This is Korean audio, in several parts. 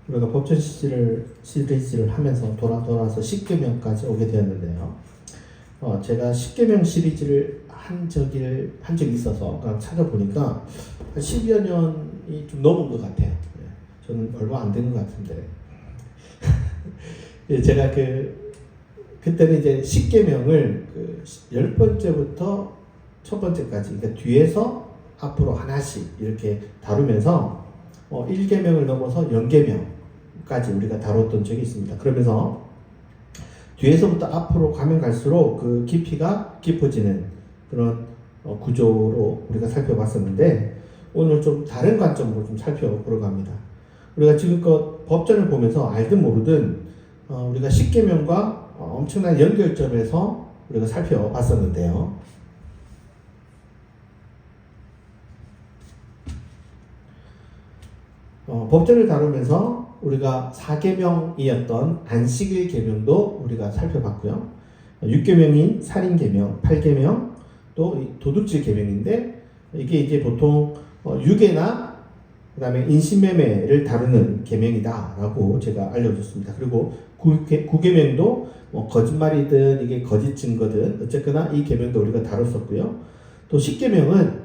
우리가 법전 시리즈를 하면서 돌아서 십계명까지 오게 되었는데요. 제가 십계명 시리즈를 한 적이 있어서 그냥 찾아보니까 한 10여 년이 좀 넘은 것 같아요. 저는 얼마 안 된 것 같은데. 제가 그때는 이제 십계명을 10번째부터 첫 번째까지, 그러니까 뒤에서 앞으로 하나씩 이렇게 다루면서 1계명을 넘어서 0계명까지 우리가 다뤘던 적이 있습니다. 그러면서 뒤에서부터 앞으로 가면 갈수록 그 깊이가 깊어지는 그런 구조로 우리가 살펴봤었는데, 오늘 좀 다른 관점으로 좀 살펴보려고 합니다. 우리가 지금껏 법전을 보면서 알든 모르든 우리가 십계명과 엄청난 연결점에서 우리가 살펴봤었는데요. 법전을 다루면서 우리가 4계명이었던 안식일 계명도 우리가 살펴봤고요. 6계명인 살인계명, 8계명, 또 도둑질 계명인데, 이게 이제 보통 유괴나 그 다음에 인신매매를 다루는 계명이다라고 제가 알려줬습니다. 그리고 9계명도 거짓말이든 이게 거짓 증거든 어쨌거나 이 계명도 우리가 다뤘었고요. 또 10계명은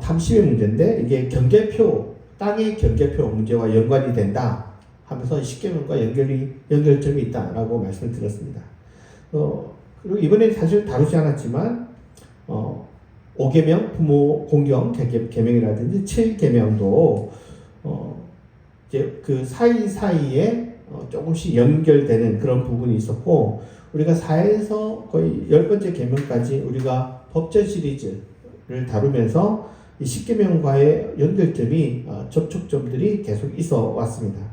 탐심의 문제인데, 이게 경계표, 땅의 경계표 문제와 연관이 된다 하면서 10계명과 연결점이 있다라고 말씀을 드렸습니다. 그리고 이번에 사실 다루지 않았지만 5계명 부모 공경 계명이라든지 7계명도 이제 그 사이사이에 조금씩 연결되는 그런 부분이 있었고, 우리가 4에서 거의 10번째 계명까지 우리가 법전 시리즈를 다루면서 이 10계명과의 연결점이 접촉점들이 계속 있어 왔습니다.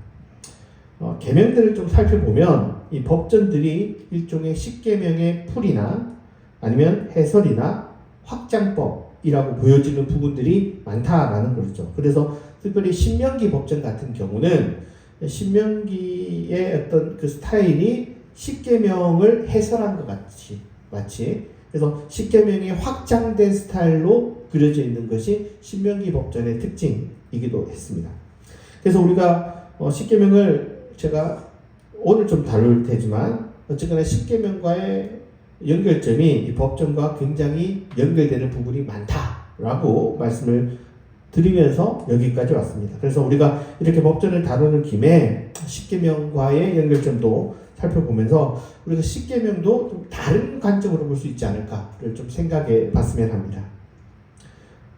계명들을 좀 살펴보면 이 법전들이 일종의 10계명의 풀이나 아니면 해설이나 확장법이라고 보여지는 부분들이 많다라는 거죠. 그래서 특별히 신명기 법전 같은 경우는 신명기의 어떤 그 스타일이 10계명을 해설한 것 마치 그래서 10계명이 확장된 스타일로 그려져 있는 것이 신명기 법전의 특징이기도 했습니다. 그래서 우리가 10계명을 제가 오늘 좀 다룰 테지만 어쨌거나 10계명과의 연결점이 이 법전과 굉장히 연결되는 부분이 많다라고 말씀을 드리면서 여기까지 왔습니다. 그래서 우리가 이렇게 법전을 다루는 김에 10계명과의 연결점도 살펴보면서 우리가 10계명도 좀 다른 관점으로 볼 수 있지 않을까를 좀 생각해 봤으면 합니다.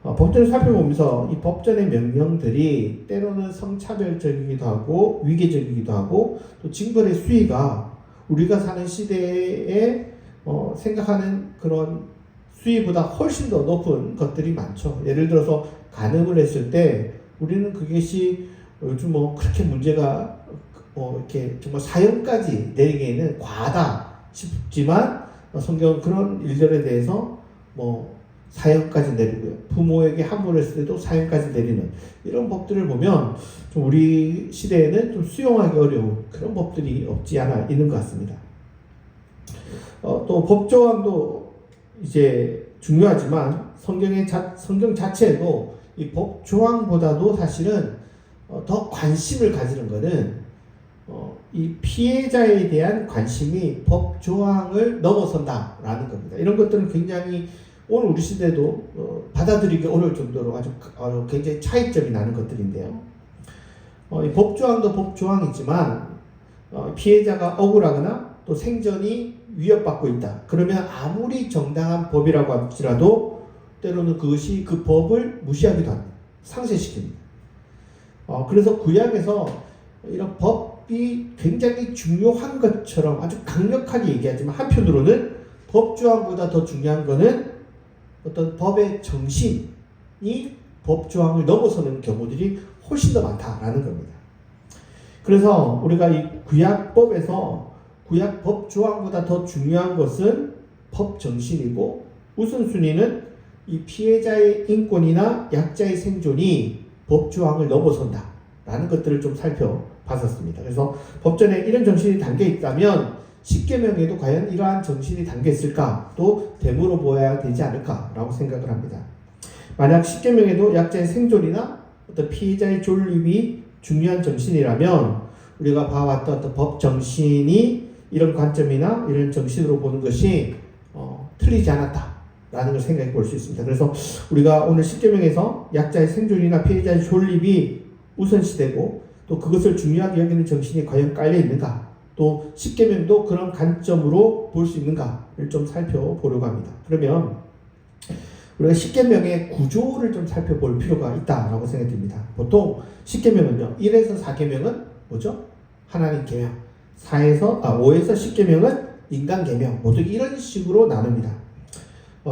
법전을 살펴보면서 이 법전의 명령들이 때로는 성차별적이기도 하고 위계적이기도 하고, 또 징벌의 수위가 우리가 사는 시대에 생각하는 그런 수위보다 훨씬 더 높은 것들이 많죠. 예를 들어서 간음을 했을 때 우리는 그것이 요즘 그렇게 문제가 이렇게 정말 사형까지 내리기에는 과하다 싶지만, 성경은 그런 일들에 대해서 사형까지 내리고요. 부모에게 함부로 했을 때도 사형까지 내리는 이런 법들을 보면 좀 우리 시대에는 좀 수용하기 어려운 그런 법들이 없지 않아 있는 것 같습니다. 또 법조항도 이제 중요하지만 성경 자체에도 이 법조항보다도 사실은 더 관심을 가지는 것은 이 피해자에 대한 관심이 법조항을 넘어선다라는 겁니다. 이런 것들은 굉장히 오늘 우리 시대도 받아들이기 어려울 정도로 아주 굉장히 차이점이 나는 것들인데요. 이 법조항도 법조항이지만 피해자가 억울하거나 또 생존이 위협받고 있다. 그러면 아무리 정당한 법이라고 할지라도 때로는 그것이 그 법을 무시하기도 합니다. 상쇄시킵니다. 그래서 구약에서 이런 법이 굉장히 중요한 것처럼 아주 강력하게 얘기하지만, 한편으로는 법조항보다 더 중요한 것은 어떤 법의 정신이 법조항을 넘어서는 경우들이 훨씬 더 많다라는 겁니다. 그래서 우리가 이 구약법에서 구약 법조항보다 더 중요한 것은 법 정신이고, 우선순위는 이 피해자의 인권이나 약자의 생존이 법조항을 넘어선다라는 것들을 좀 살펴봤었습니다. 그래서 법전에 이런 정신이 담겨 있다면 10계명에도 과연 이러한 정신이 담겨 있을까 또 되물어 보아야 되지 않을까라고 생각을 합니다. 만약 10계명에도 약자의 생존이나 어떤 피해자의 존립이 중요한 정신이라면 우리가 봐왔던 어떤 법 정신이 이런 관점이나 이런 정신으로 보는 것이 틀리지 않았다라는 걸 생각해 볼 수 있습니다. 그래서 우리가 오늘 10계명에서 약자의 생존이나 피해자의 존립이 우선시되고 또 그것을 중요하게 여기는 정신이 과연 깔려 있는가, 또 10계명도 그런 관점으로 볼 수 있는가를 좀 살펴보려고 합니다. 그러면 우리가 10계명의 구조를 좀 살펴볼 필요가 있다라고 생각이 듭니다. 보통 10계명은요, 1에서 4계명은 뭐죠? 하나님 계명, 5에서 10계명은 인간 계명, 모두 이런 식으로 나눕니다.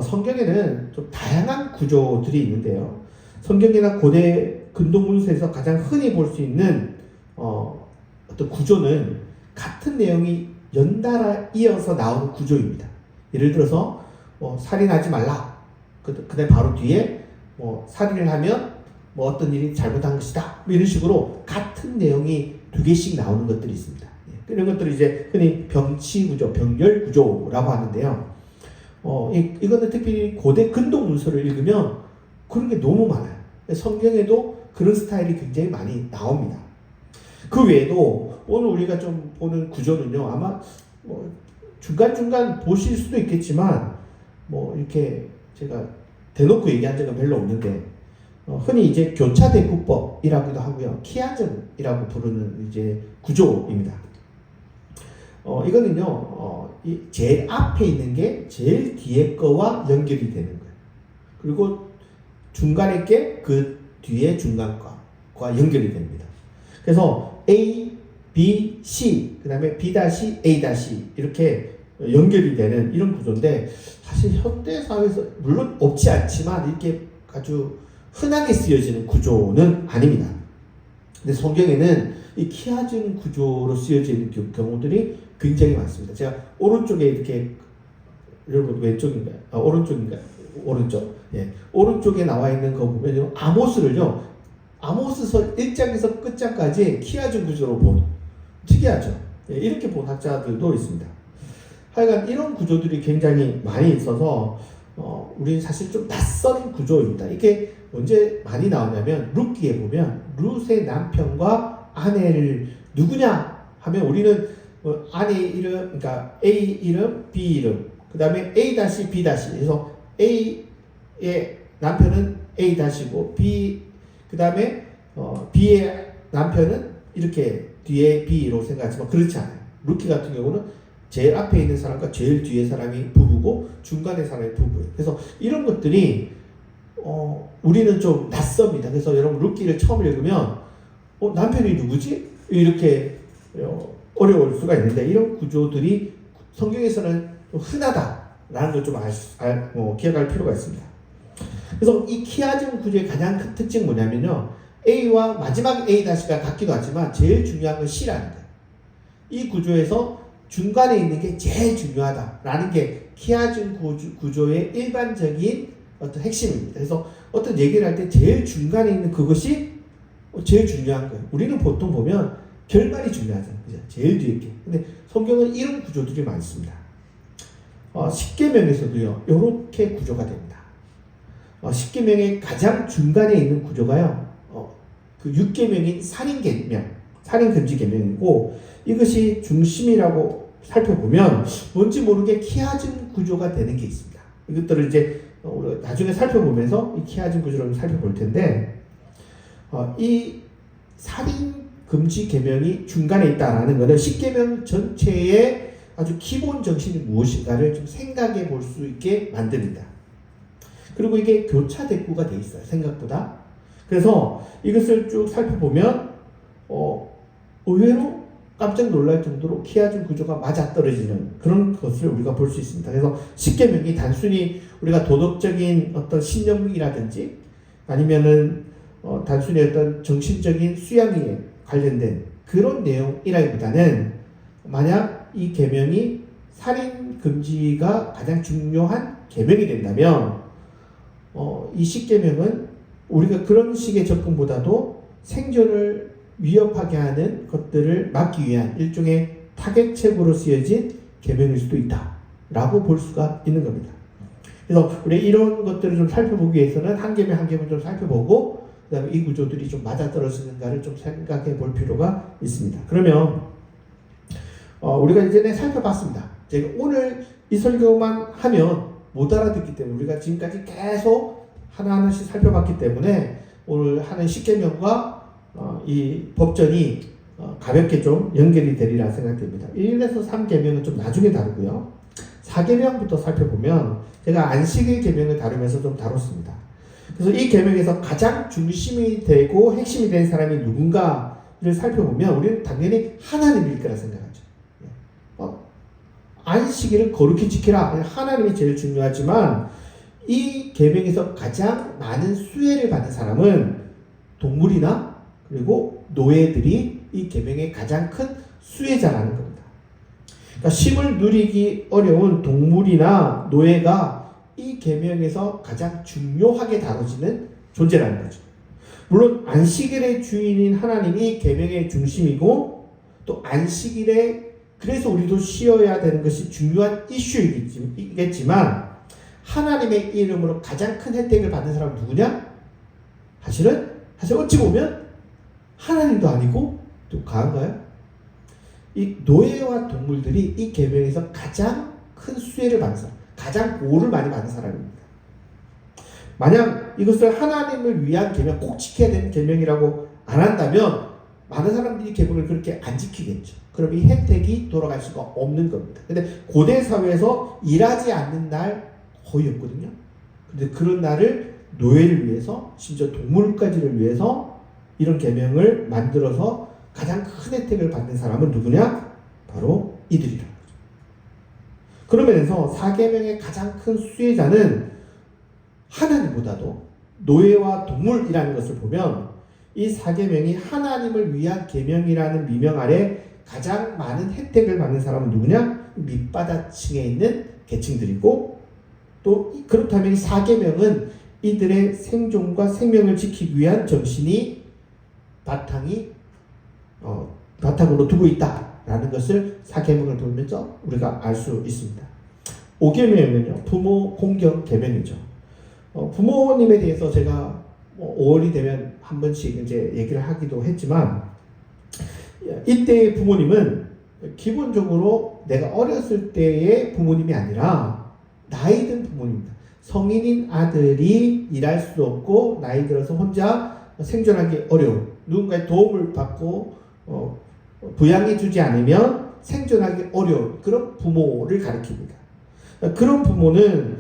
성경에는 좀 다양한 구조들이 있는데요. 성경이나 고대 근동문서에서 가장 흔히 볼 수 있는 어떤 구조는 같은 내용이 연달아 이어서 나오는 구조입니다. 예를 들어서 살인하지 말라. 그다음 바로 뒤에 살인을 하면 어떤 일이 잘못한 것이다. 이런 식으로 같은 내용이 두 개씩 나오는 것들이 있습니다. 이런 것들을 이제 흔히 병치 구조, 병렬 구조라고 하는데요. 이거는 특히 고대 근동 문서를 읽으면 그런 게 너무 많아요. 성경에도 그런 스타일이 굉장히 많이 나옵니다. 그 외에도 오늘 우리가 좀 보는 구조는요, 아마 중간중간 보실 수도 있겠지만 이렇게 제가 대놓고 얘기한 적은 별로 없는데, 흔히 이제 교차대구법이라고도 하고요, 키아즘이라고 부르는 이제 구조입니다. 이거는요, 제일 앞에 있는 게 제일 뒤에 거와 연결이 되는 거예요. 그리고 중간에 게 그 뒤에 중간 거와 연결이 됩니다. 그래서 A, B, C, 그 다음에 B-A- 이렇게 연결이 되는 이런 구조인데, 사실 현대 사회에서 물론 없지 않지만 이렇게 아주 흔하게 쓰여지는 구조는 아닙니다. 근데 성경에는 이 키아즘 구조로 쓰여지는 경우들이 굉장히 많습니다. 제가 오른쪽에 이렇게, 여러분 왼쪽인가요? 오른쪽인가요? 오른쪽. 예. 오른쪽에 나와 있는 거 보면요, 아모스서 1장에서 끝장까지 키아즘 구조로 본, 특이하죠. 예, 이렇게 본 학자들도 있습니다. 하여간 이런 구조들이 굉장히 많이 있어서 우리는 사실 좀 낯선 구조입니다. 이게 언제 많이 나오냐면 룻기에 보면 룻의 남편과 아내를 누구냐 하면 우리는 아내 이름, 그러니까 A 이름, B 이름, 그 다음에 A-B- 그래서 A의 남편은 A-고 B, 그 다음에 B의 남편은 이렇게 뒤에 B로 생각하지만 그렇지 않아요. 룻기 같은 경우는 제일 앞에 있는 사람과 제일 뒤에 사람이 부부고 중간에 사람이 부부예요. 그래서 이런 것들이 우리는 좀 낯섭니다. 그래서 여러분 룻기를 처음 읽으면 남편이 누구지? 이렇게 어려울 수가 있는데, 이런 구조들이 성경에서는 좀 흔하다라는 걸 좀 기억할 필요가 있습니다. 그래서 이 키아즘 구조의 가장 큰 특징은 뭐냐면요, A와 마지막 A-가 같기도 하지만 제일 중요한 건 C라는 거예요. 이 구조에서 중간에 있는 게 제일 중요하다라는 게 키아즘 구조의 일반적인 어떤 핵심입니다. 그래서 어떤 얘기를 할 때 제일 중간에 있는 그것이 제일 중요한 거예요. 우리는 보통 보면 결말이 중요하잖아요. 그죠? 제일 뒤에 게. 근데 성경은 이런 구조들이 많습니다. 10계명에서도요, 이렇게 구조가 됩니다. 10계명의 가장 중간에 있는 구조가요, 그 6계명인 살인금지계명이고, 이것이 중심이라고 살펴보면 뭔지 모르게 키아즘 구조가 되는 게 있습니다. 이것들을 이제 우리가 나중에 살펴보면서 이 키아즘 구조를 살펴볼 텐데, 이 살인금지계명이 중간에 있다라는 것은 10계명 전체의 아주 기본 정신이 무엇인가를 좀 생각해 볼 수 있게 만듭니다. 그리고 이게 교차대꾸가 돼 있어요, 생각보다. 그래서 이것을 쭉 살펴보면 의외로 깜짝 놀랄 정도로 키아즘 구조가 맞아떨어지는 그런 것을 우리가 볼 수 있습니다. 그래서 10계명이 단순히 우리가 도덕적인 어떤 신념이라든지 아니면은 단순히 어떤 정신적인 수양에 관련된 그런 내용이라기보다는, 만약 이 계명이 살인 금지가 가장 중요한 계명이 된다면 이 10계명은 우리가 그런 식의 접근보다도 생존을 위협하게 하는 것들을 막기 위한 일종의 타겟책으로 쓰여진 계명일 수도 있다라고 볼 수가 있는 겁니다. 그래서 우리 이런 것들을 좀 살펴보기 위해서는 한 계명 한 계명 좀 살펴보고 그다음에 이 구조들이 좀 맞아떨어지는가를 좀 생각해 볼 필요가 있습니다. 그러면 우리가 이전에 살펴봤습니다. 제가 오늘 이 설교만 하면 못 알아듣기 때문에 우리가 지금까지 계속 하나하나씩 살펴봤기 때문에 오늘 하는 십계명과 이 법전이 가볍게 좀 연결이 되리라 생각됩니다. 1에서 3계명은 좀 나중에 다루고요. 4계명부터 살펴보면 제가 안식일 계명을 다루면서 좀 다뤘습니다. 그래서 이 계명에서 가장 중심이 되고 핵심이 된 사람이 누군가를 살펴보면 우리는 당연히 하나님일 거라 생각하죠. 안식일을 거룩히 지키라. 하나님이 제일 중요하지만 이 계명에서 가장 많은 수혜를 받는 사람은 동물이나 그리고 노예들이 이 계명의 가장 큰 수혜자라는 겁니다. 그러니까 쉼을 누리기 어려운 동물이나 노예가 이 계명에서 가장 중요하게 다뤄지는 존재라는 거죠. 물론 안식일의 주인인 하나님이 계명의 중심이고 또 안식일에 그래서 우리도 쉬어야 되는 것이 중요한 이슈이겠지만 하나님의 이름으로 가장 큰 혜택을 받는 사람은 누구냐? 사실 어찌 보면 하나님도 아니고 또 가한가요? 이 노예와 동물들이 이 계명에서 가장 큰 수혜를 받는 사람, 가장 보호를 많이 받는 사람입니다. 만약 이것을 하나님을 위한 계명, 꼭 지켜야 되는 계명이라고 안 한다면 많은 사람들이 계명을 그렇게 안 지키겠죠. 그럼 이 혜택이 돌아갈 수가 없는 겁니다. 근데 고대 사회에서 일하지 않는 날 거의 없거든요. 근데 그런 날을 노예를 위해서, 심지어 동물까지를 위해서 이런 계명을 만들어서 가장 큰 혜택을 받는 사람은 누구냐? 바로 이들이라는 거죠. 그러면서 4계명의 가장 큰 수혜자는 하나님보다도 노예와 동물이라는 것을 보면 이 4계명이 하나님을 위한 계명이라는 미명 아래 가장 많은 혜택을 받는 사람은 누구냐? 밑바닥층에 있는 계층들이고 또 그렇다면 이 4계명은 이들의 생존과 생명을 지키기 위한 정신이 바탕으로 두고 있다라는 것을 4계명을 보면서 우리가 알 수 있습니다. 5계명은요 부모 공경 계명이죠. 부모님에 대해서 제가 5월이 되면 한 번씩 이제 얘기를 하기도 했지만 이때의 부모님은 기본적으로 내가 어렸을 때의 부모님이 아니라 나이 든 부모님입니다. 성인인 아들이 일할 수 없고 나이 들어서 혼자 생존하기 어려운 누군가의 도움을 받고 부양해 주지 않으면 생존하기 어려운 그런 부모를 가리킵니다. 그런 부모는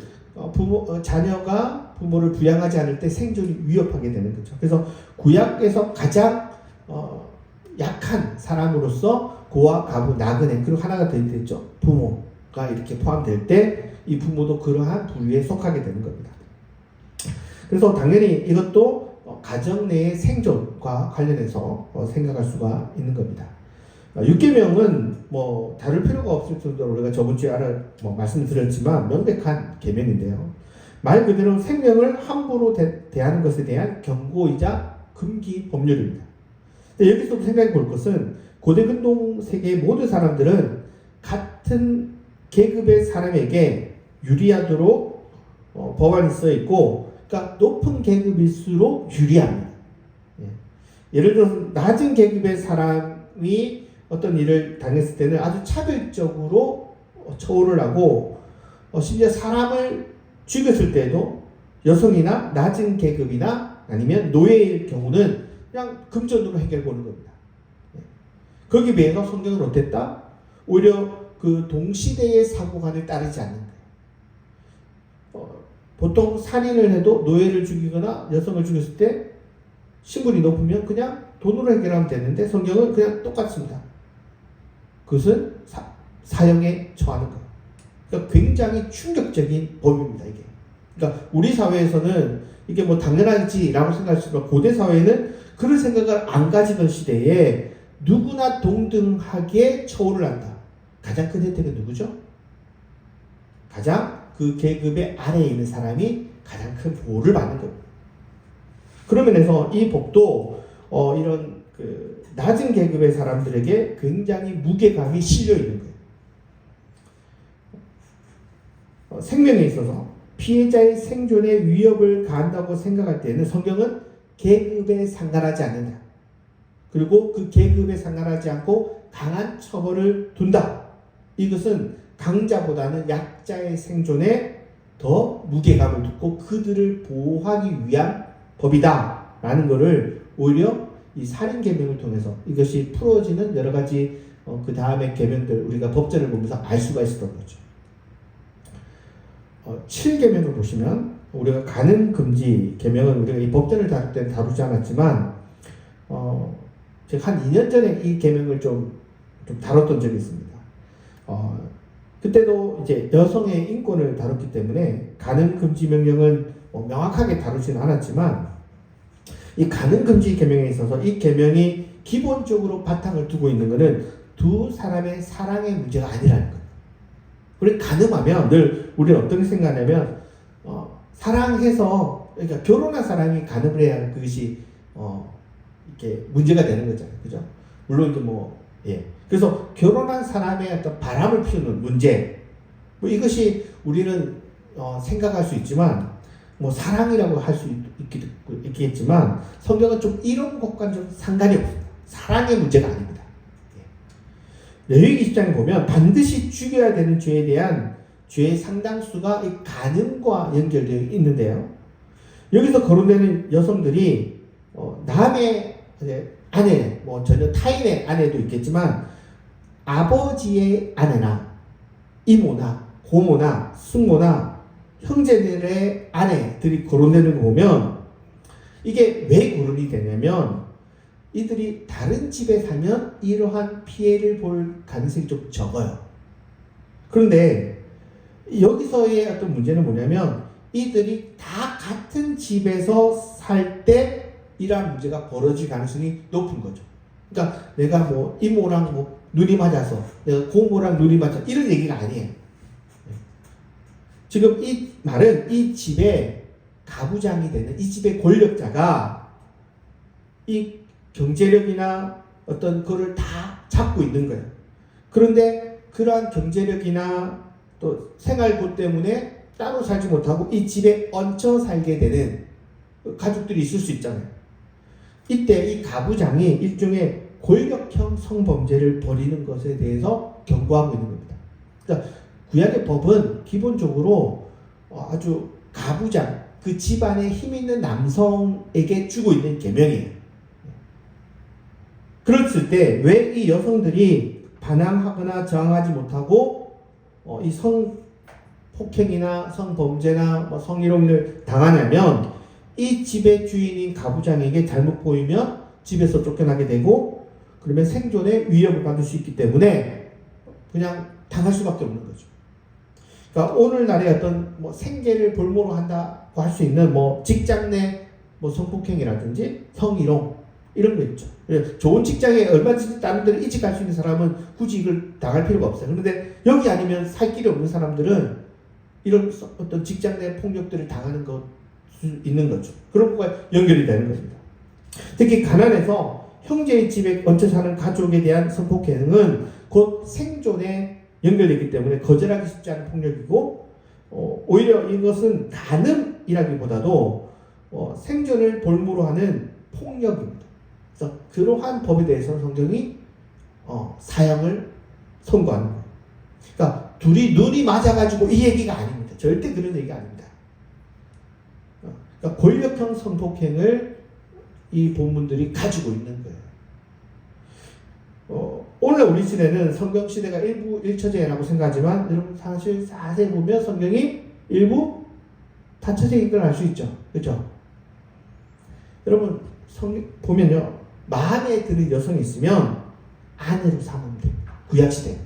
자녀가 부모를 부양하지 않을 때 생존이 위협하게 되는 거죠. 그래서 구약에서 가장 약한 사람으로서 고아, 가부, 나그네 그리고 하나가 더 있죠. 부모가 이렇게 포함될 때 이 부모도 그러한 부류에 속하게 되는 겁니다. 그래서 당연히 이것도 가정 내의 생존과 관련해서 생각할 수가 있는 겁니다. 6계명은 뭐 다룰 필요가 없을 정도로 우리가 저번 주에 말씀드렸지만 명백한 계명인데요. 말 그대로 생명을 함부로 대하는 것에 대한 경고이자 금기 법률입니다. 여기서도 생각해 볼 것은 고대 근동 세계의 모든 사람들은 같은 계급의 사람에게 유리하도록 법안이 써 있고, 그러니까 높은 계급일수록 유리합니다. 예를 들어서 낮은 계급의 사람이 어떤 일을 당했을 때는 아주 차별적으로 처우를 하고 심지어 사람을 죽였을 때도 여성이나 낮은 계급이나 아니면 노예일 경우는 그냥 금전으로 해결보는 겁니다. 거기에 비해서 성경은 어땠다? 오히려 그 동시대의 사고관을 따르지 않는 거예요. 보통 살인을 해도 노예를 죽이거나 여성을 죽였을 때 신분이 높으면 그냥 돈으로 해결하면 되는데 성경은 그냥 똑같습니다. 그것은 사형에 처하는 거예요. 그러니까 굉장히 충격적인 법입니다, 이게. 그러니까 우리 사회에서는 이게 뭐 당연하지라고 생각하시지만 고대 사회는 그런 생각을 안 가지던 시대에 누구나 동등하게 처우를 한다. 가장 큰 혜택은 누구죠? 가장 그 계급의 아래에 있는 사람이 가장 큰 보호를 받는 겁니다. 그런 면에서 이 법도 이런 그 낮은 계급의 사람들에게 굉장히 무게감이 실려 있는 거예요. 생명에 있어서 피해자의 생존에 위협을 가한다고 생각할 때는 성경은 계급에 상관하지 않는다. 그리고 그 계급에 상관하지 않고 강한 처벌을 둔다. 이것은 강자보다는 약자의 생존에 더 무게감을 두고 그들을 보호하기 위한 법이다 라는 것을 오히려 이 살인계명을 통해서 이것이 풀어지는 여러 가지 그 다음의 계명들 우리가 법전을 보면서 알 수가 있었던 거죠. 7계명을 보시면 우리가 간음금지 계명은 우리가 이 법전을 다룰 때는 다루지 않았지만 제가 한 2년 전에 이 계명을 좀 다뤘던 적이 있습니다. 그때도 이제 여성의 인권을 다뤘기 때문에 간음금지 명령은 명확하게 다루지는 않았지만 이 간음금지 계명에 있어서 이 계명이 기본적으로 바탕을 두고 있는 것은 두 사람의 사랑의 문제가 아니라는 거예요. 우리 간음하면 늘 우리는 어떻게 생각하냐면 사랑해서 그러니까 결혼한 사람이 간음을 해야 하는 그것이 이렇게 문제가 되는 거잖아요, 그죠? 물론 이제 그래서 결혼한 사람의 어떤 바람을 피우는 문제 이것이 우리는 생각할 수 있지만 사랑이라고 할 수 있겠지만 성경은 좀 이런 것과는 좀 상관이 없습니다. 사랑의 문제가 아닙니다. 레위기 10장에 보면 반드시 죽여야 되는 죄에 대한 죄의 상당수가 이 간음과 연결되어 있는데요. 여기서 거론되는 여성들이 남의 아내, 전혀 타인의 아내도 있겠지만 아버지의 아내나 이모나 고모나 숙모나 형제들의 아내들이 거론되는 거 보면 이게 왜 거론이 되냐면 이들이 다른 집에 살면 이러한 피해를 볼 가능성이 좀 적어요. 그런데 여기서의 어떤 문제는 뭐냐면 이들이 다 같은 집에서 살 때 이러한 문제가 벌어질 가능성이 높은 거죠. 그러니까 내가 이모랑 눈이 맞아서 내가 고모랑 눈이 맞아서 이런 얘기가 아니에요. 지금 이 말은 이 집의 가부장이 되는 이 집의 권력자가 이 경제력이나 어떤 거를 다 잡고 있는 거예요. 그런데 그러한 경제력이나 또 생활고 때문에 따로 살지 못하고 이 집에 얹혀 살게 되는 가족들이 있을 수 있잖아요. 이때 이 가부장이 일종의 권력형 성범죄를 벌이는 것에 대해서 경고하고 있는 겁니다. 그러니까 구약의 법은 기본적으로 아주 가부장, 그 집안에 힘 있는 남성에게 주고 있는 계명이에요. 그랬을 때 왜 이 여성들이 반항하거나 저항하지 못하고 이 성폭행이나 성범죄나 성희롱을 당하냐면 이 집의 주인인 가부장에게 잘못 보이면 집에서 쫓겨나게 되고 그러면 생존에 위협을 받을 수 있기 때문에 그냥 당할 수밖에 없는 거죠. 그러니까 오늘날의 어떤 생계를 볼모로 한다고 할 수 있는 직장 내 성폭행이라든지 성희롱 이런 거 있죠. 좋은 직장에 얼마든지 다른 데로 이직할 수 있는 사람은 굳이 이걸 당할 필요가 없어요. 그런데 여기 아니면 살 길이 없는 사람들은 이런 어떤 직장 내 폭력들을 당하는 것 있는 거죠. 그런 거가 연결이 되는 겁니다. 특히 가난해서 형제의 집에 얹혀 사는 가족에 대한 성폭행은 곧 생존에 연결되기 때문에 거절하기 쉽지 않은 폭력이고 오히려 이것은 간음이라기보다도 생존을 볼모로 하는 폭력입니다. 그래서 그러한 법에 대해서 성경이 사형을 선고하는 거예요. 그러니까 둘이 눈이 맞아가지고 이 얘기가 아닙니다. 절대 그런 얘기가 아닙니다. 그러니까 권력형 성폭행을 이 본문들이 가지고 있는 거예요. 오늘 우리 시대는 성경 시대가 일부 일처제라고 생각하지만 여러분 사실 자세히 보면 성경이 일부 다처제인 걸 알 수 있죠. 그렇죠? 여러분 성경 보면요. 마음에 드는 여성이 있으면 아내로 삼으면 됩니다. 구약시대.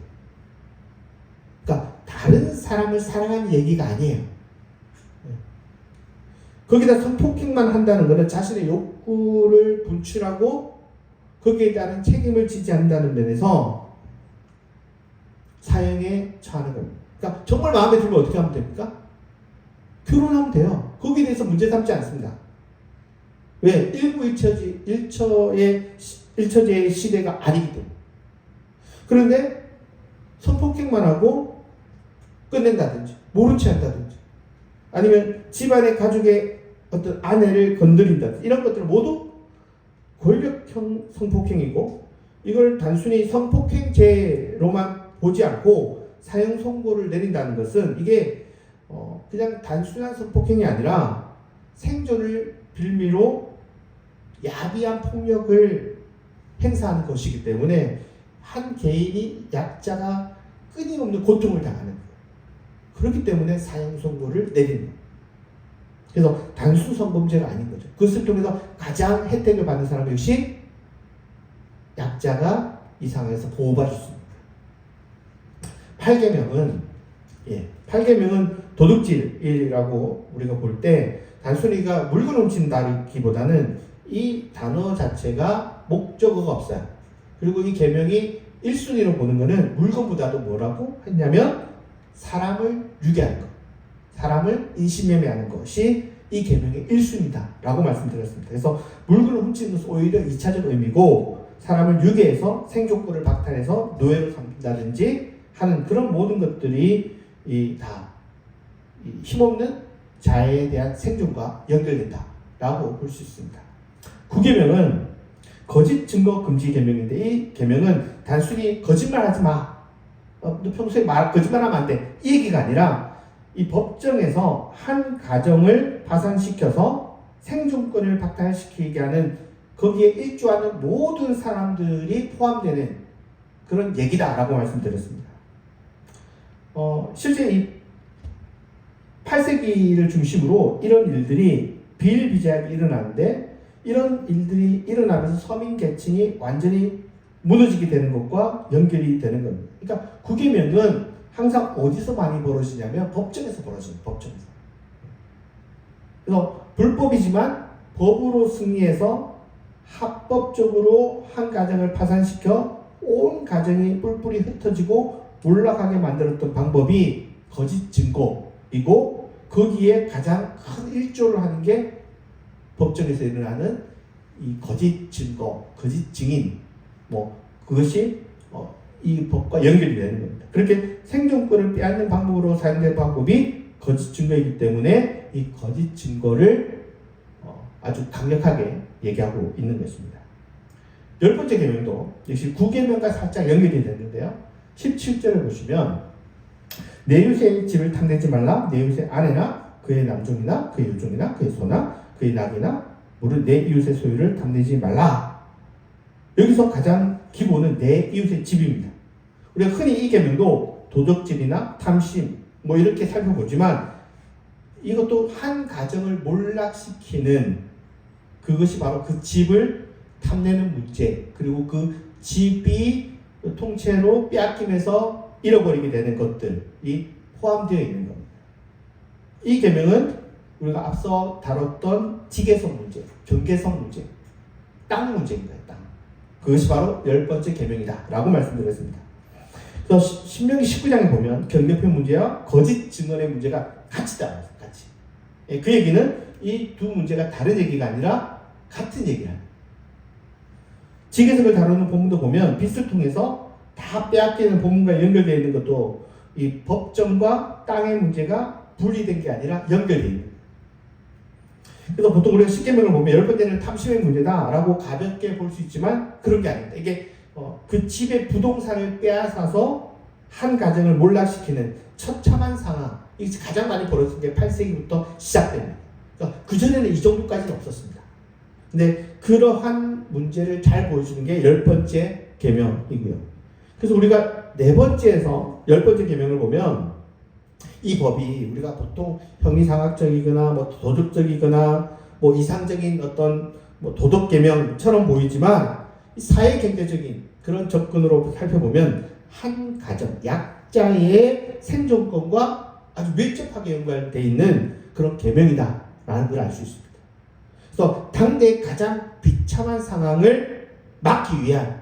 그러니까 다른 사람을 사랑하는 얘기가 아니에요. 거기다 성폭행만 한다는 것은 자신의 욕구를 분출하고 거기에 따른 책임을 지지 않는다는 면에서 사형에 처하는 겁니다. 그러니까 정말 마음에 들면 어떻게 하면 됩니까? 결혼하면 돼요. 거기에 대해서 문제 삼지 않습니다. 왜? 일처제의 시대가 아니기 때문에. 그런데 성폭행만 하고 끝낸다든지 모른 채 한다든지 아니면 집안의 가족의 어떤 아내를 건드린다 이런 것들은 모두 권력형 성폭행이고 이걸 단순히 성폭행죄로만 보지 않고 사형 선고를 내린다는 것은 이게 그냥 단순한 성폭행이 아니라 생존을 빌미로 야비한 폭력을 행사하는 것이기 때문에 한 개인이 약자가 끊임없는 고통을 당하는 거예요. 그렇기 때문에 사형 선고를 내리는 거예요. 그래서 단순 성범죄가 아닌 거죠. 그것을 통해서 가장 혜택을 받는 사람 역시 약자가 이 상황에서 보호받을 수 있습니다. 8계명은 도둑질이라고 우리가 볼 때 단순히가 물건 훔친다기보다는 이 단어 자체가 목적어가 없어요. 그리고 이 계명이 1순위로 보는 것은 물건보다도 뭐라고 했냐면 사람을 유괴하는 것, 사람을 인신매매하는 것이 이 계명의 1순위다 라고 말씀드렸습니다. 그래서 물건을 훔치는 것은 오히려 2차적 의미고 사람을 유괴해서 생존권을 박탈해서 노예로 삼는다든지 하는 그런 모든 것들이 다 힘없는 자에 대한 생존과 연결된다 라고 볼 수 있습니다. 9계명은 거짓 증거 금지 계명인데 이 계명은 단순히 거짓말하지 마, 너 평소에 거짓말하면 안 돼 이 얘기가 아니라 이 법정에서 한 가정을 파산시켜서 생존권을 박탈시키게 하는 거기에 일조하는 모든 사람들이 포함되는 그런 얘기다라고 말씀드렸습니다. 실제 이 8세기를 중심으로 이런 일들이 비일비재하게 일어나는데 이런 일들이 일어나면서 서민 계층이 완전히 무너지게 되는 것과 연결이 되는 겁니다. 그러니까 9계명은 항상 어디서 많이 벌어지냐면 법정에서 벌어집니다. 법정에서. 그래서 불법이지만 법으로 승리해서 합법적으로 한 가정을 파산시켜 온 가정이 뿔뿔이 흩어지고 몰락하게 만들었던 방법이 거짓 증거이고 거기에 가장 큰 일조를 하는 게 법정에서 일어나는 이 거짓 증거, 거짓 증인, 그것이 이 법과 연결이 되는 겁니다. 그렇게 생존권을 빼앗는 방법으로 사용되는 방법이 거짓 증거이기 때문에 이 거짓 증거를 아주 강력하게 얘기하고 있는 것입니다. 10번째 계명도 역시 9계명과 살짝 연결이 되는데요. 17절을 보시면 내 이웃의 집을 탐내지 말라. 내 이웃의 아내나 그의 남종이나 그의 여종이나 그의 소나 그의 낙이나 무릇 내 이웃의 소유를 탐내지 말라. 여기서 가장 기본은 내 이웃의 집입니다. 우리가 흔히 이 계명도 도적질이나 탐심 이렇게 살펴보지만 이것도 한 가정을 몰락시키는 그것이 바로 그 집을 탐내는 문제, 그리고 그 집이 통째로 빼앗기면서 잃어버리게 되는 것들이 포함되어 있는 겁니다. 이 계명은 우리가 앞서 다뤘던 지계성 문제, 경계성 문제, 땅 문제입니다. 땅. 그것이 바로 10번째 계명이다 라고 말씀드렸습니다. 그래서 신명기 19장에 보면 경계편 문제와 거짓 증언의 문제가 같이 나와요. 같이. 그 얘기는 이 두 문제가 다른 얘기가 아니라 같은 얘기라는. 지계석을 다루는 본문도 보면 빚을 통해서 다 빼앗기는 본문과 연결되어 있는 것도 이 법정과 땅의 문제가 분리된 게 아니라 연결되어 있는 거예요. 그래서 보통 우리가 10계명을 보면 10번째는 탐심의 문제다라고 가볍게 볼 수 있지만 그런 게 아닙니다. 이게 그 집의 부동산을 빼앗아서 한 가정을 몰락시키는 처참한 상황, 이게 가장 많이 벌어진 게 8세기부터 시작됩니다. 그러니까 그전에는 이 정도까지는 없었습니다. 근데 그러한 문제를 잘 보여주는 게 10번째 계명이고요. 그래서 우리가 4번째에서 10번째 계명을 보면 이 법이 우리가 보통 형이상학적이거나 도덕적이거나 이상적인 어떤 도덕 계명처럼 보이지만 사회 경제적인 그런 접근으로 살펴보면 한 가정 약자의 생존권과 아주 밀접하게 연관되어 있는 그런 계명이다라는 걸 알 수 있습니다. 그래서 당대의 가장 비참한 상황을 막기 위한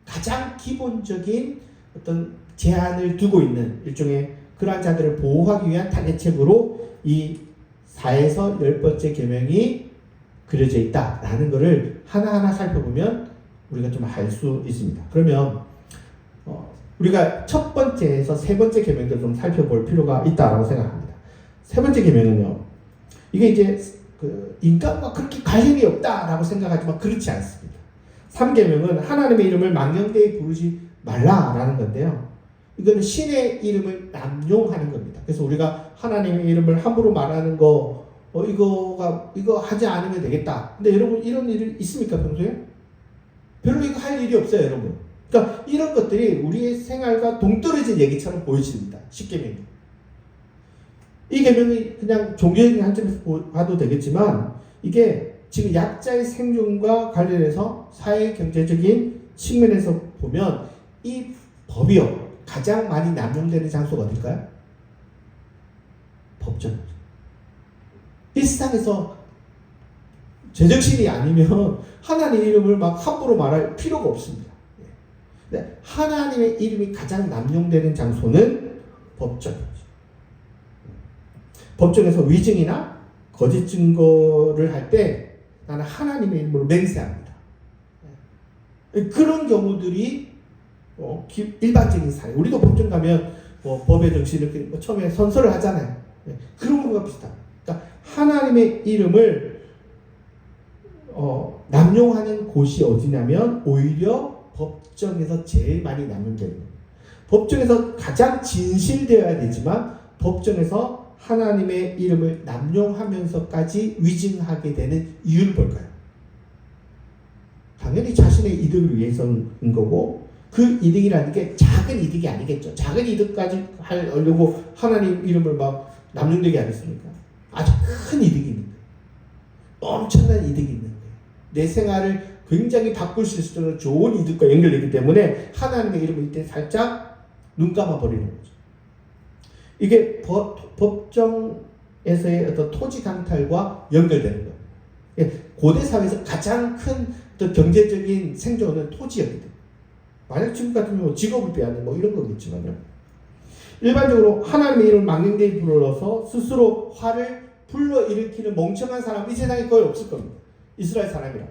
가장 기본적인 어떤 제한을 두고 있는 일종의 그러한 자들을 보호하기 위한 타개책으로 이 4에서 10번째 계명이 그려져 있다라는 것을 하나하나 살펴보면 우리가 좀 알 수 있습니다. 그러면 우리가 첫 번째에서 세 번째 계명들을 좀 살펴볼 필요가 있다라고 생각합니다. 세 번째 계명은요, 이게 이제 그 인간과 그렇게 관련이 없다라고 생각하지만 그렇지 않습니다. 3계명은 하나님의 이름을 망령되이 부르지 말라라는 건데요. 이거는 신의 이름을 남용하는 겁니다. 그래서 우리가 하나님의 이름을 함부로 말하는 거 이거 하지 않으면 되겠다. 근데 여러분 이런 일이 있습니까 평소에? 별로 이거 할 일이 없어요, 여러분. 그러니까 이런 것들이 우리의 생활과 동떨어진 얘기처럼 보여집니다. 10계명이. 이 계명이 그냥 종교적인 관점에서 봐도 되겠지만 이게 지금 약자의 생존과 관련해서 사회 경제적인 측면에서 보면 이 법이요 가장 많이 남용되는 장소가 어딜까요? 법정. 일상에서 제정신이 아니면 하나님의 이름을 막 함부로 말할 필요가 없습니다. 네. 하나님의 이름이 가장 남용되는 장소는 법정이죠. 법정에서 위증이나 거짓 증거를 할 때 나는 하나님의 이름으로 맹세합니다. 그런 경우들이 일반적인 사회. 우리도 법정 가면 법의 정신을 이렇게 처음에 선서를 하잖아요. 그런 것과 비슷합니다. 그러니까 하나님의 이름을 남용하는 곳이 어디냐면 오히려 법정에서 제일 많이 남용되는 거예요. 법정에서 가장 진실되어야 되지만 법정에서 하나님의 이름을 남용하면서까지 위증하게 되는 이유는 뭘까요? 당연히 자신의 이득을 위해서인 거고 그 이득이라는 게 작은 이득이 아니겠죠. 작은 이득까지 하려고 하나님 이름을 막 남용되게 하겠습니까? 아주 큰 이득이 있는 거예요. 엄청난 이득이 있는 거예요. 내 생활을 굉장히 바꿀 수 있을 정도로 좋은 이득과 연결되기 때문에 하나님의 이름을 이때 살짝 눈 감아버리는 거죠. 이게 법정에서의 어떤 토지 강탈과 연결되는 거예요. 고대 사회에서 가장 큰 경제적인 생존은 토지였거든요. 만약 지금 같으면 직업을 빼앗는 이런 거겠지만요. 일반적으로 하나님의 이름을 망령되이 불러서 스스로 화를 불러일으키는 멍청한 사람은 이 세상에 거의 없을 겁니다. 이스라엘 사람이라.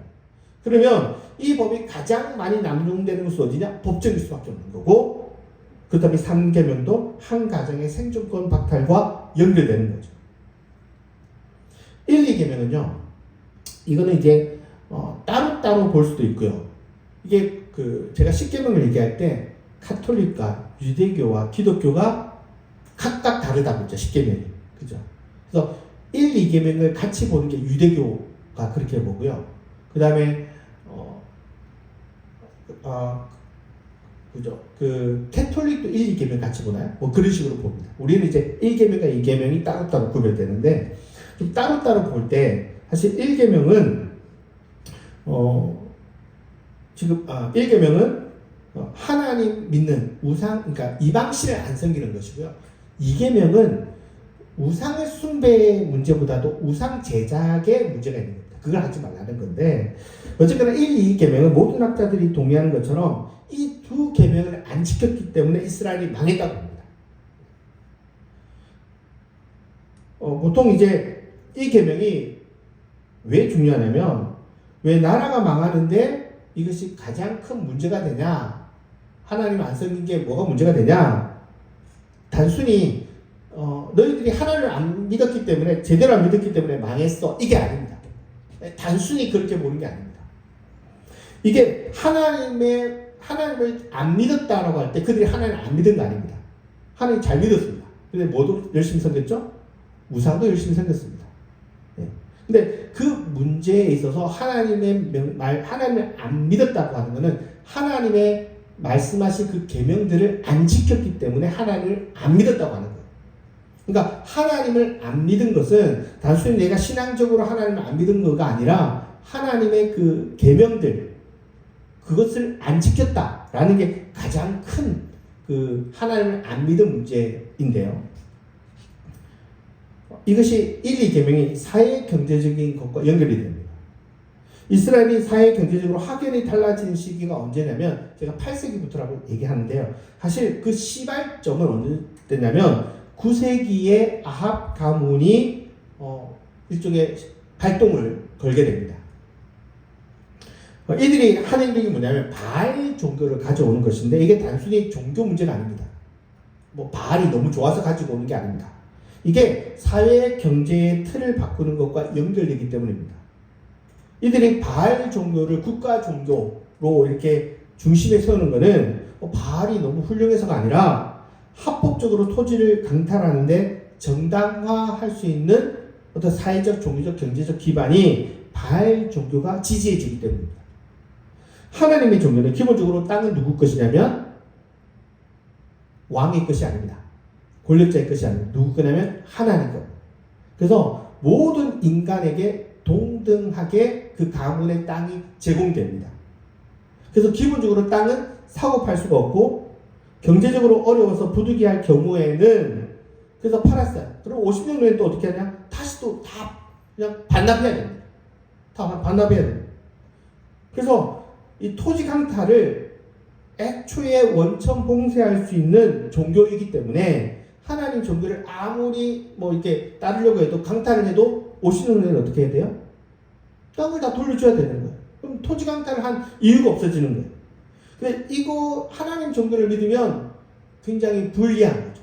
그러면 이 법이 가장 많이 남용되는 것은 어디냐? 법정일 수밖에 없는 거고 그 다음에 3계명도 한 가정의 생존권 박탈과 연결되는 거죠. 1, 2계명은요. 이거는 이제 따로따로 볼 수도 있고요. 이게 제가 10계명을 얘기할 때 카톨릭과 유대교와 기독교가 각각 다르다고 했죠. 10계명이. 그죠? 그래서 1, 2계명을 같이 보는 게 유대교가 그렇게 보고요. 그 다음에 그죠? 캐톨릭도 1, 2계명 같이 보나요? 그런 식으로 봅니다. 우리는 이제 1계명과 2계명이 따로따로 구별되는데, 좀 따로따로 볼 때, 사실 1계명은, 지금, 1계명은, 하나님 믿는 그러니까 이방신을 안 섬기는 것이고요. 2계명은 우상을 숭배의 문제보다도 우상 제작의 문제가 있는 겁니다. 그걸 하지 말라는 건데, 어쨌거나 1, 2계명은 모든 학자들이 동의하는 것처럼 이 두 계명을 안 지켰기 때문에 이스라엘이 망했다고 합니다. 보통 이제 이 계명이 왜 중요하냐면 왜 나라가 망하는데 이것이 가장 큰 문제가 되냐? 하나님 안 섬긴 게 뭐가 문제가 되냐? 단순히 너희들이 하나님을 안 믿었기 때문에 제대로 안 믿었기 때문에 망했어. 이게 아닙니다. 단순히 그렇게 보는 게 아닙니다. 이게 하나님을 안 믿었다라고 할 때 그들이 하나님을 안 믿은 거 아닙니다. 하나님 잘 믿었습니다. 근데 뭐도 열심히 섬겼죠? 우상도 열심히 섬겼습니다. 근데 그 문제에 있어서 하나님을 안 믿었다고 하는 것은 하나님의 말씀하신 그 계명들을 안 지켰기 때문에 하나님을 안 믿었다고 하는 거예요. 그러니까 하나님을 안 믿은 것은 단순히 내가 신앙적으로 하나님을 안 믿은 거가 아니라 하나님의 그 계명들 그것을 안 지켰다라는 게 가장 큰 하나님을 안 믿은 문제인데요. 이것이 1, 2계명이 사회 경제적인 것과 연결이 됩니다. 이스라엘이 사회 경제적으로 확연히 달라진 시기가 언제냐면 제가 8세기부터라고 얘기하는데요. 사실 그 시발점은 언제 때냐면 9세기에 아합 가문이 일종의 발동을 걸게 됩니다. 이들이 하는 일이 뭐냐면 바알 종교를 가져오는 것인데 이게 단순히 종교 문제가 아닙니다. 바알이 너무 좋아서 가지고 오는 게 아닙니다. 이게 사회 경제의 틀을 바꾸는 것과 연결되기 때문입니다. 이들이 바알 종교를 국가 종교로 이렇게 중심에 세우는 것은 바알이 너무 훌륭해서가 아니라 합법적으로 토지를 강탈하는데 정당화할 수 있는 어떤 사회적, 종교적, 경제적 기반이 바알 종교가 지지해지기 때문입니다. 하나님의 종교는 기본적으로 땅은 누구 것이냐면 왕의 것이 아닙니다. 권력자의 것이 아닙니다. 누구 거냐면 하나님 것. 그래서 모든 인간에게 동등하게 그 가문의 땅이 제공됩니다. 그래서 기본적으로 땅은 사고 팔 수가 없고 경제적으로 어려워서 부득이할 경우에는 그래서 팔았어요. 그럼 50년 후에 또 어떻게 하냐? 다시 또 다 그냥 반납해야 됩니다. 다 반납해야 됩니다. 그래서 이 토지 강탈을 애초에 원천 봉쇄할 수 있는 종교이기 때문에 하나님 종교를 아무리 뭐 이렇게 따르려고 해도 강탈을 해도 50년 후에는 어떻게 해야 돼요? 땅을 다 돌려줘야 되는 거예요. 그럼 토지 강탈을 한 이유가 없어지는 거예요. 근데 이거 하나님 종교를 믿으면 굉장히 불리한 거죠.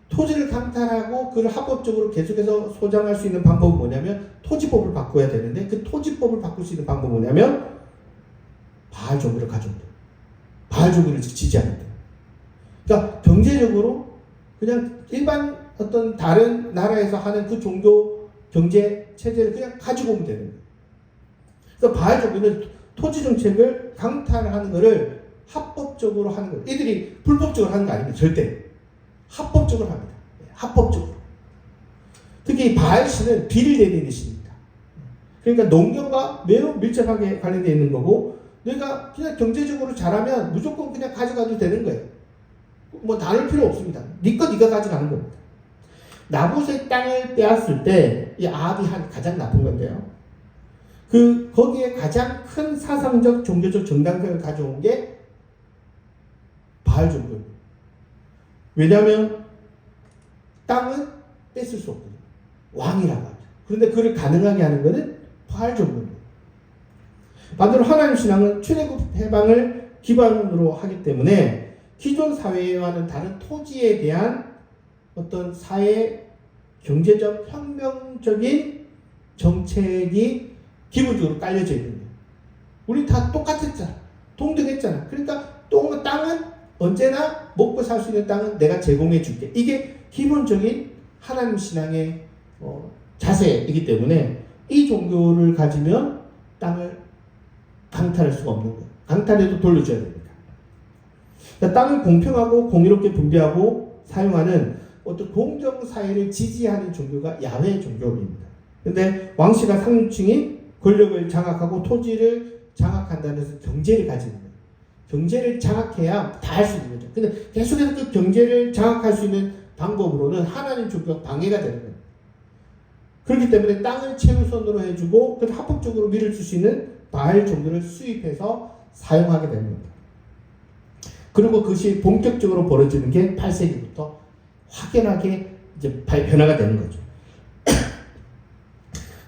토지를 강탈하고 그걸 합법적으로 계속해서 소장할 수 있는 방법은 뭐냐면 토지법을 바꿔야 되는데 그 토지법을 바꿀 수 있는 방법은 뭐냐면 바알 종교를 가져오면 돼요. 바알 종교를 지지하면 돼요. 그러니까 경제적으로 그냥 일반 어떤 다른 나라에서 하는 그 종교 경제 체제를 그냥 가지고 오면 되는 거예요. 그래서 바알 종교는 토지 정책을 강탈하는 것을 합법적으로 하는 거예요. 이들이 불법적으로 하는 거 아닙니다. 절대. 합법적으로 합니다. 합법적으로. 특히 바알 신은 비를 내리는 신입니다. 그러니까 농경과 매우 밀접하게 관련되어 있는 거고 내가 그냥 경제적으로 잘하면 무조건 그냥 가져가도 되는 거예요. 뭐 나눌 필요 없습니다. 네 거 네가 가져가는 겁니다. 나봇의 땅을 빼앗을 때 이 아합이 한 가장 나쁜 건데요. 거기에 가장 큰 사상적 종교적 정당성을 가져온 게 바알 종교입니다. 왜냐하면 땅은 뺏을 수 없거든요. 왕이라고 하죠. 그런데 그를 가능하게 하는 것은 바알 종교입니다. 반대로 하나님 신앙은 출애굽 해방을 기반으로 하기 때문에 기존 사회와는 다른 토지에 대한 어떤 사회 경제적 혁명적인 정책이 기본적으로 깔려져 있는 거예요. 우리 다 똑같았잖아. 동등했잖아. 그러니까 땅은 언제나 먹고 살 수 있는 땅은 내가 제공해 줄게. 이게 기본적인 하나님 신앙의 자세이기 때문에 이 종교를 가지면 땅을 강탈할 수가 없는 거예요. 강탈해도 돌려줘야 됩니다. 그러니까 땅을 공평하고 공의롭게 분배하고 사용하는 어떤 공정사회를 지지하는 종교가 야훼 종교입니다. 그런데 왕씨가 상류층이 권력을 장악하고 토지를 장악한다는 것은 경제를 가지는 거예요. 경제를 장악해야 다 할 수 있는 거죠. 근데 계속해서 그 경제를 장악할 수 있는 방법으로는 하나님 종교가 방해가 되는 거예요. 그렇기 때문에 땅을 최우선으로 해주고 그 합법적으로 밀어줄 수 있는 바알 종교를 수입해서 사용하게 되는 겁니다. 그리고 그것이 본격적으로 벌어지는 게 8세기부터 확연하게 이제 변화가 되는 거죠.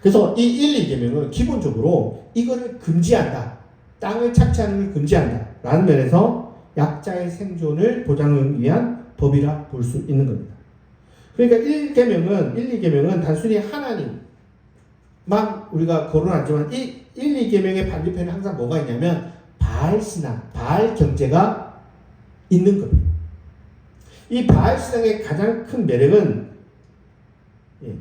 그래서 이 1, 2계명은 기본적으로 이거를 금지한다. 땅을 착취하는 걸 금지한다. 라는 면에서 약자의 생존을 보장하기 위한 법이라 볼 수 있는 겁니다. 그러니까 1, 2계명은 단순히 하나님만 우리가 거론하지만 1, 2계명의 반대편에 항상 뭐가 있냐면 바알 신앙, 바알 경제가 있는 겁니다. 이 바알 신앙의 가장 큰 매력은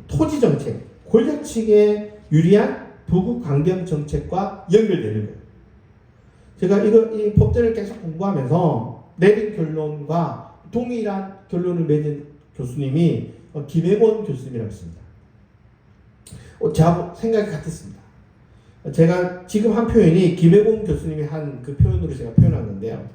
토지 정책, 권력층에 유리한 부국 강경 정책과 연결되는 거예요. 제가 이 법전을 계속 공부하면서 내린 결론과 동일한 결론을 맺은 교수님이 김혜곤 교수님이라고 있습니다. 저하고 생각이 같았습니다. 제가 지금 한 표현이 김혜곤 교수님이 한 그 표현으로 제가 표현한 건데요.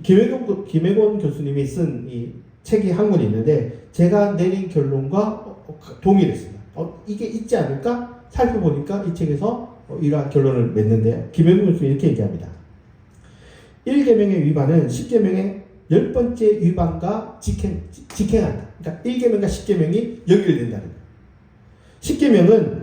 김혜곤 교수님이 쓴 이 책이 한 권이 있는데 제가 내린 결론과 동일했습니다. 이게 있지 않을까? 살펴보니까 이 책에서 이러한 결론을 맺는데요. 김혜곤 교수님이 이렇게 얘기합니다. 1계명의 위반은 10계명의 10번째 위반과 직행한다. 그러니까 1계명과 10계명이 연결된다는 거예요. 10계명은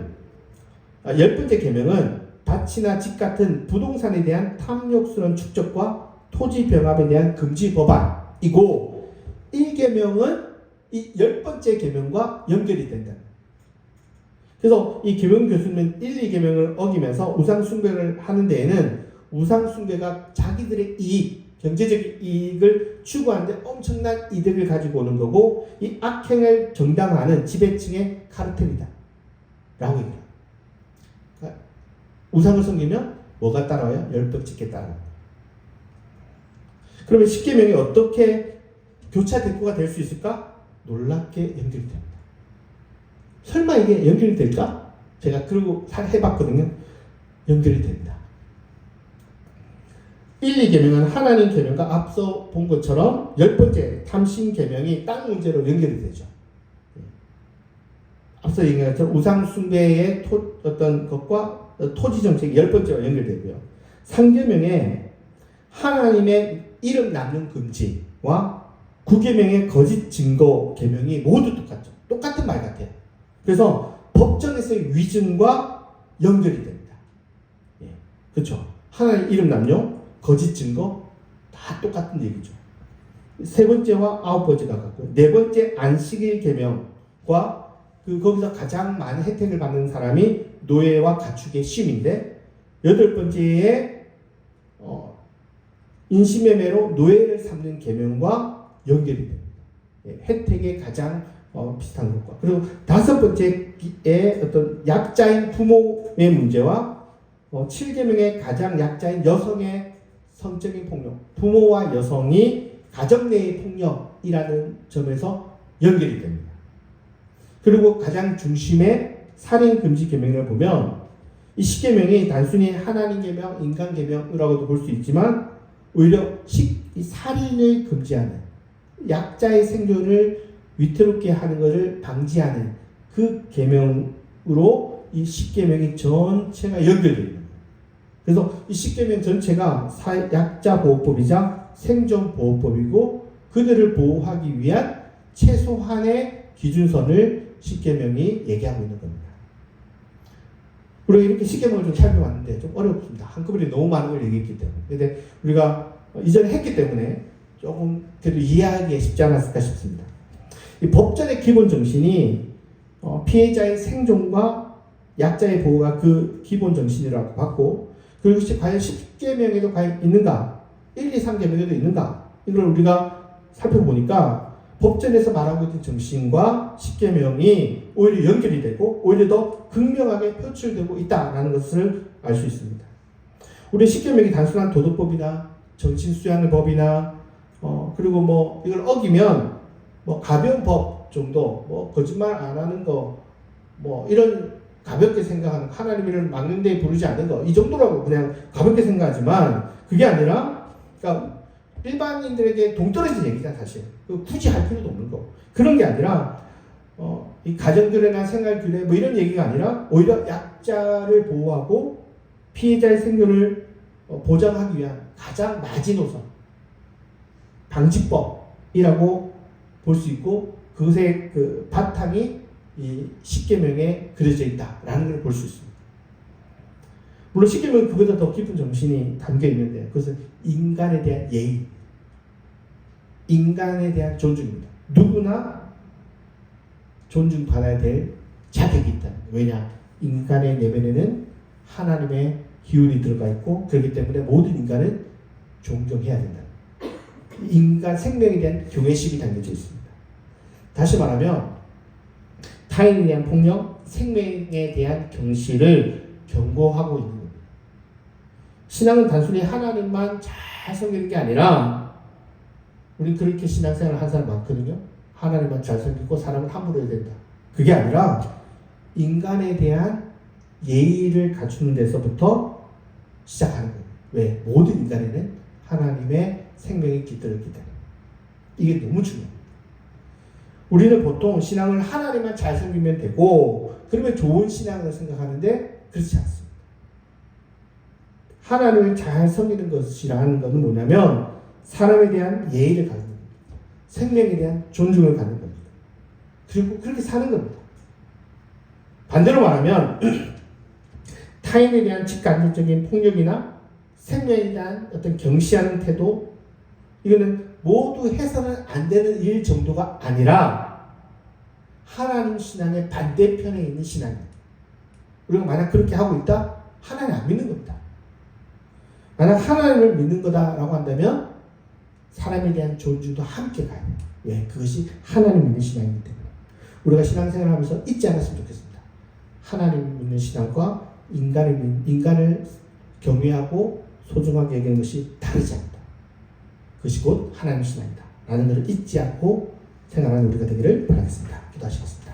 10번째 계명은 밭이나 집 같은 부동산에 대한 탐욕스러운 축적과 토지 병합에 대한 금지 법안이고 1계명은 이 10번째 계명과 연결이 된다. 그래서 이 계명 교수는 1, 2계명을 어기면서 우상 숭배를 하는 데에는 우상 숭배가 자기들의 이익, 경제적인 이익을 추구하는데 엄청난 이득을 가지고 오는 거고 이 악행을 정당화하는 지배층의 카르텔이다 라고 얘기해요. 그러니까 우상을 섬기면 뭐가 따라와요? 10번째 게 따라와요. 그러면 10계명이 어떻게 교차 대꾸가 될 수 있을까? 놀랍게 연결이 됩니다. 설마 이게 연결이 될까? 제가 그러고 해봤거든요. 연결이 됩니다. 1, 2계명은 하나님 계명과 앞서 본 것처럼 10번째 탐심 계명이 땅 문제로 연결이 되죠. 앞서 얘기한 것처럼 우상 숭배의 어떤 것과 토지 정책이 10번째와 연결되고요. 3계명에 하나님의 이름 남는 금지와 9계명의 거짓 증거 계명이 모두 똑같죠. 똑같은 말 같아요. 그래서 법정에서의 위증과 연결이 됩니다. 예, 그렇죠. 하나님 이름 남용, 거짓 증거 다 똑같은 얘기죠. 세 번째와 아홉 번째가 같고요. 네 번째 안식일 계명과 거기서 가장 많은 혜택을 받는 사람이 노예와 가축의 쉼인데 여덟 번째에 인신매매로 노예를 삼는 계명과 연결이 됩니다. 예, 혜택의 가장 비슷한 것과 그리고 다섯 번째의 어떤 약자인 부모의 문제와 7계명의 가장 약자인 여성의 성적인 폭력, 부모와 여성이 가정 내의 폭력이라는 점에서 연결이 됩니다. 그리고 가장 중심의 살인 금지 계명을 보면 이 10계명이 단순히 하나님 계명, 인간 계명이라고도 볼 수 있지만 오히려 이 살인을 금지하는 약자의 생존을 위태롭게 하는 것을 방지하는 그 계명으로 이 10계명이 전체가 연결되어 있는 거예요. 그래서 이 10계명 전체가 약자보호법이자 생존보호법이고 그들을 보호하기 위한 최소한의 기준선을 10계명이 얘기하고 있는 겁니다. 우리가 이렇게 10계명을 좀 살펴봤는데 좀 어렵습니다. 한꺼번에 너무 많은 걸 얘기했기 때문에. 근데 우리가 이전에 했기 때문에 조금 그래도 이해하기에 쉽지 않았을까 싶습니다. 이 법전의 기본 정신이 피해자의 생존과 약자의 보호가 그 기본 정신이라고 봤고 그리고 과연 10계명에도 과연 있는가? 1, 2, 3계명에도 있는가? 이걸 우리가 살펴보니까 법전에서 말하고 있는 정신과 10계명이 오히려 연결이 되고 오히려 더 극명하게 표출되고 있다는 것을 알 수 있습니다. 우리 10계명이 단순한 도덕법이나 정신 수양의 법이나 그리고 이걸 어기면 가벼운 법 정도 거짓말 안 하는 거 이런 가볍게 생각하는 하나님을 막는 데 부르지 않는 거 이 정도라고 그냥 가볍게 생각하지만 그게 아니라 그러니까 일반인들에게 동떨어진 얘기잖아 사실. 굳이 할 필요도 없는 거. 그런 게 아니라 이 가정교례나 생활교례 이런 얘기가 아니라 오히려 약자를 보호하고 피해자의 생존을 보장하기 위한 가장 마지노선 방지법이라고 볼 수 있고 그것의 그 바탕이 이 10계명에 그려져 있다라는 걸 볼 수 있습니다. 물론 10계명은 그보다 더 깊은 정신이 담겨 있는데 그것은 인간에 대한 예의, 인간에 대한 존중입니다. 누구나 존중받아야 될 자격이 있다. 왜냐? 인간의 내면에는 하나님의 기운이 들어가 있고 그렇기 때문에 모든 인간은 존경해야 된다. 인간 생명에 대한 경외심이 담겨져 있습니다. 다시 말하면 타인에 대한 폭력, 생명에 대한 경시를 경고하고 있는 겁니다. 신앙은 단순히 하나님만 잘 섬기는 게 아니라 우리 그렇게 신앙생활을 한 사람 많거든요. 하나님만 잘 섬기고 사람을 함부로 해야 된다. 그게 아니라 인간에 대한 예의를 갖추는 데서부터 시작하는 거예요. 왜? 모든 인간에는 하나님의 생명이 깃들었기 때문에. 이게 너무 중요합니다. 우리는 보통 신앙을 하나님만 잘 섬기면 되고 그러면 좋은 신앙을 생각하는데 그렇지 않습니다. 하나님을 잘 섬기는 것이라는 것은 뭐냐면 사람에 대한 예의를 갖는 겁니다. 생명에 대한 존중을 갖는 겁니다. 그리고 그렇게 사는 겁니다. 반대로 말하면 타인에 대한 직간접적인 폭력이나 생명에 대한 어떤 경시하는 태도 이거는 모두 해서는 안 되는 일 정도가 아니라 하나님 신앙의 반대편에 있는 신앙이에요. 우리가 만약 그렇게 하고 있다? 하나님 안 믿는 겁니다. 만약 하나님을 믿는 거다라고 한다면 사람에 대한 존중도 함께 가요. 왜? 그것이 하나님 믿는 신앙이기 때문에. 우리가 신앙생활을 하면서 잊지 않았으면 좋겠습니다. 하나님 믿는 신앙과 인간을 경외하고 소중하게 여기는 것이 다르지 않다. 그것이 곧 하나님 신앙이다. 라는 것을 잊지 않고 생활하는 우리가 되기를 바라겠습니다. 기도하시겠습니다.